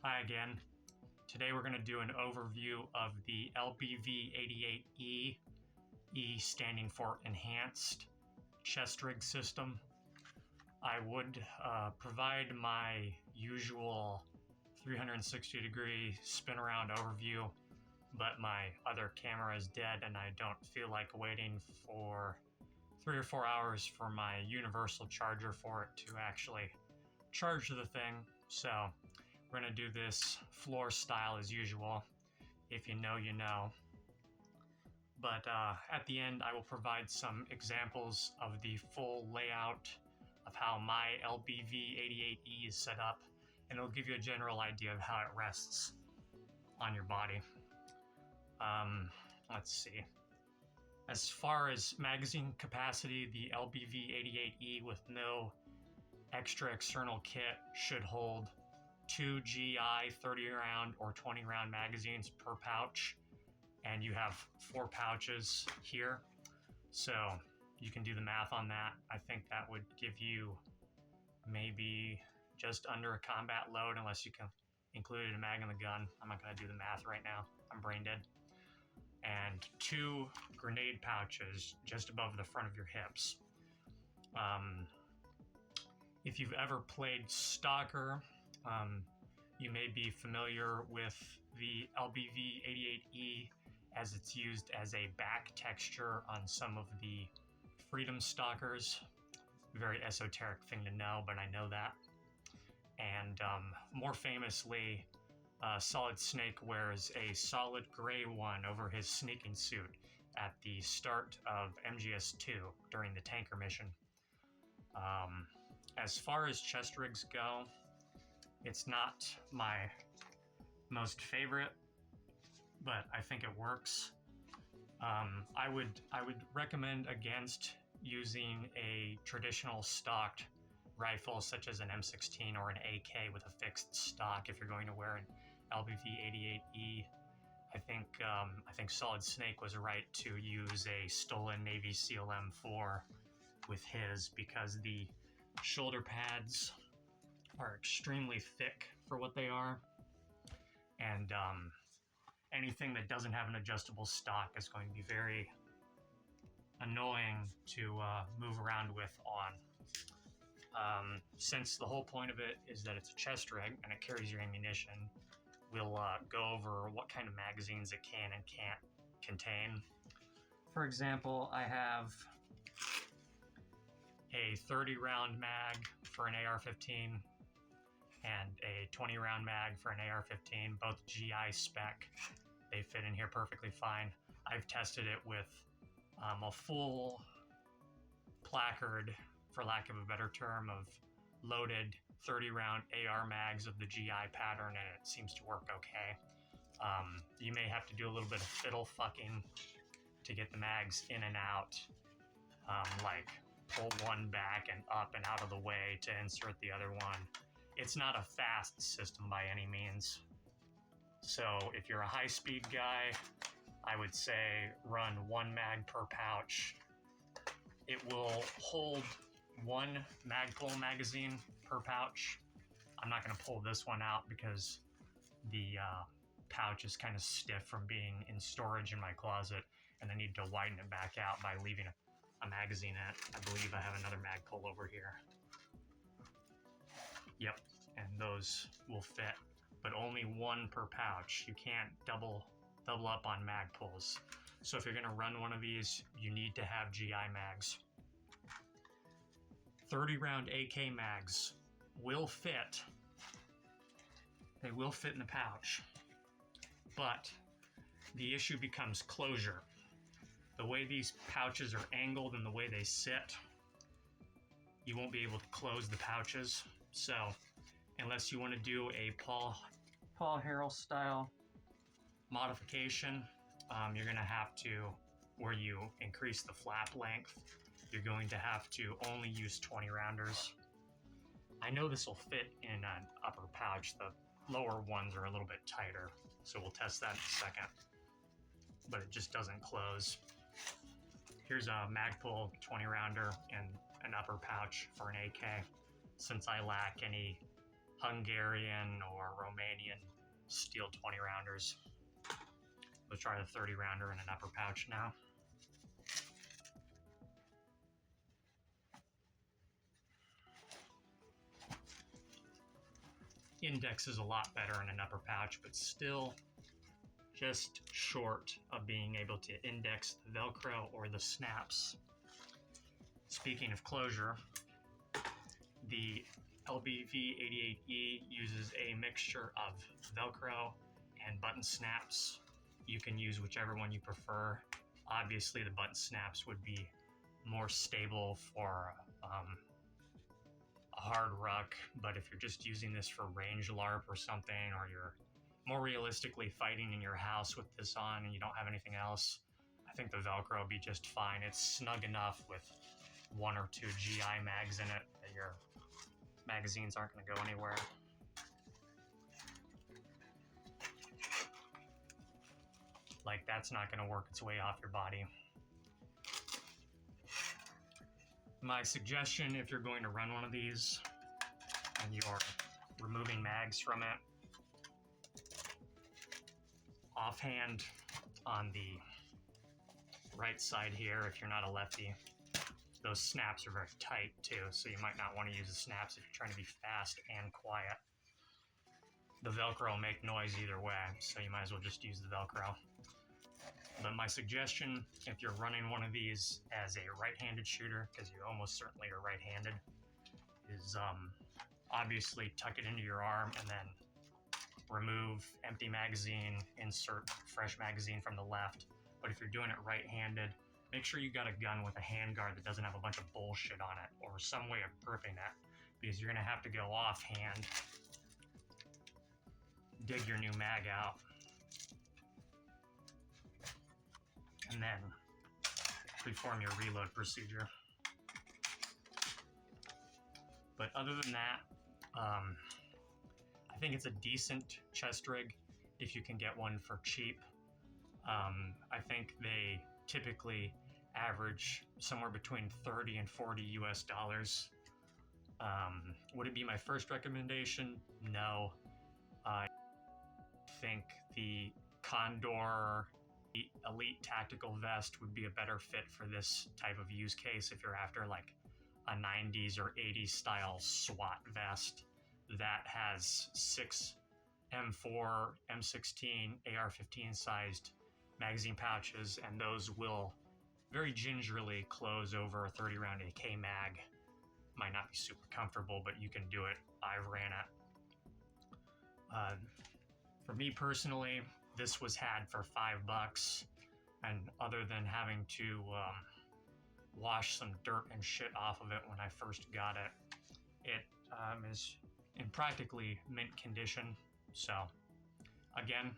Hi again. Today we're going to do an overview of the LBV-88E, E standing for Enhanced Chestrig system. I would provide my usual 360-degree spin around overview, but my other camera is dead and I don't feel like waiting for 3 or 4 hours for my universal charger for it to actually charge the thing. So we're going to do this floor style as usual. If you know, you know. But at the end, I will provide some examples of the full layout of how my LBV-88E is set up, and it'll give you a general idea of how it rests on your body. Let's see. As far as magazine capacity, the LBV-88E with no extra external kit should hold 2 GI 30 round or 20 round magazines per pouch, and you have 4 pouches here, so you can do the math on that. I think that would give you maybe just under a combat load, unless you can include a mag in the gun. I'm not going to do the math right now, I'm brain dead. And 2 grenade pouches just above the front of your hips. If you've ever played Stalker, you may be familiar with the LBV-88E as it's used as a back texture on some of the Freedom Stalkers. Very esoteric thing to know, but I know that. And more famously, Solid Snake wears a solid gray one over his sneaking suit at the start of MGS2 during the tanker mission. As far as chest rigs go, it's not my most favorite, but I think it works. I would recommend against using a traditional stocked rifle such as an M16 or an AK with a fixed stock if you're going to wear an LBV-88E. I think Solid Snake was right to use a stolen Navy SEAL M4 with his, because the shoulder pads are extremely thick for what they are, and anything that doesn't have an adjustable stock is going to be very annoying to move around with on. Since the whole point of it is that it's a chest rig and it carries your ammunition, we'll go over what kind of magazines it can and can't contain. For example, I have a 30 round mag for an AR-15 and a 20 round mag for an AR-15, both GI spec. They fit in here perfectly fine. I've tested it with a full placard, for lack of a better term, of loaded 30 round AR mags of the GI pattern, and it seems to work okay. You may have to do a little bit of fiddle fucking to get the mags in and out, like pull one back and up and out of the way to insert the other one. It's not a fast system by any means. So if you're a high-speed guy, I would say run 1 mag per pouch. It will hold 1 Magpul magazine per pouch. I'm not going to pull this one out because the pouch is kind of stiff from being in storage in my closet, and I need to widen it back out by leaving a magazine in it. I believe I have another Magpul over here. Yep, and those will fit, but only 1 per pouch. You can't double up on Magpuls. So if you're going to run one of these, you need to have GI mags. 30 round AK mags will fit. They will fit in the pouch, but the issue becomes closure. The way these pouches are angled and the way they sit, you won't be able to close the pouches. So unless you want to do a Paul Harrell style modification, you're going to have to, where you increase the flap length, you're going to have to only use 20 rounders. I know this will fit in an upper pouch. The lower ones are a little bit tighter, so we'll test that in a second. But it just doesn't close. Here's a Magpul 20 rounder and an upper pouch for an AK. Since I lack any Hungarian or Romanian steel 20 rounders. Let's try the 30 rounder in an upper pouch now. Index is a lot better in an upper pouch, but still just short of being able to index the Velcro or the snaps. Speaking of closure, the LBV-88E uses a mixture of Velcro and button snaps. You can use whichever one you prefer. Obviously, the button snaps would be more stable for a hard ruck, but if you're just using this for range LARP or something, or you're more realistically fighting in your house with this on and you don't have anything else, I think the Velcro will be just fine. It's snug enough with 1 or 2 GI mags in it that your magazines aren't going to go anywhere. Like, that's not going to work its way off your body. My suggestion, if you're going to run one of these and you're removing mags from it, offhand on the right side here, if you're not a lefty, those snaps are very tight too, so you might not want to use the snaps if you're trying to be fast and quiet. The Velcro will make noise either way, so you might as well just use the Velcro. But my suggestion, if you're running one of these as a right-handed shooter, because you almost certainly are right-handed, is obviously tuck it into your arm and then remove empty magazine, insert fresh magazine from the left. But if you're doing it right-handed, make sure you got a gun with a handguard that doesn't have a bunch of bullshit on it, or some way of gripping it, because you're going to have to go offhand, dig your new mag out, and then perform your reload procedure. But other than that, I think it's a decent Chestrig if you can get one for cheap. I think they typically average somewhere between 30 and 40 US dollars. Would it be my first recommendation? No. I think the Condor Elite Tactical Vest would be a better fit for this type of use case if you're after like a 90s or 80s style SWAT vest that has 6 M4, M16, AR-15 sized magazine pouches, and those will very gingerly close over a 30 round AK mag. Might not be super comfortable, but you can do it. I ran it. For me personally, this was had for $5, and other than having to wash some dirt and shit off of it when I first got it, it is in practically mint condition. So again,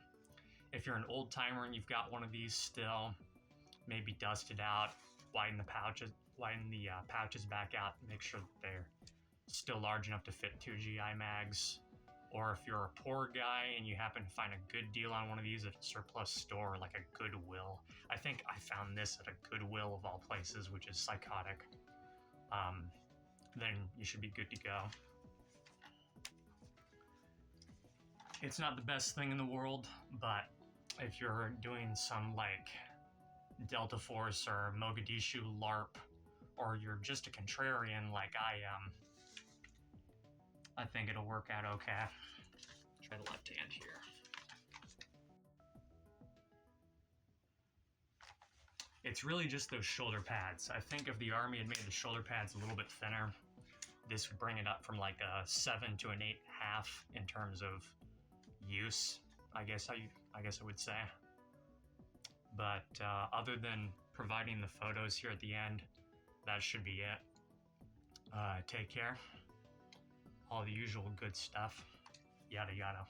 if you're an old timer and you've got one of these still, maybe dust it out, widen the pouches back out, make sure that they're still large enough to fit 2 GI mags. Or if you're a poor guy and you happen to find a good deal on one of these at a surplus store, like a Goodwill. I think I found this at a Goodwill of all places, which is psychotic. Then you should be good to go. It's not the best thing in the world, but if you're doing some like Delta Force or Mogadishu LARP, or you're just a contrarian like I am, I think it'll work out okay. Try the left hand here. It's really just those shoulder pads. I think if the Army had made the shoulder pads a little bit thinner, this would bring it up from like a 7 to an 8.5 in terms of use, I guess I would say. But other than providing the photos here at the end, that should be it. Take care. All the usual good stuff. Yada yada.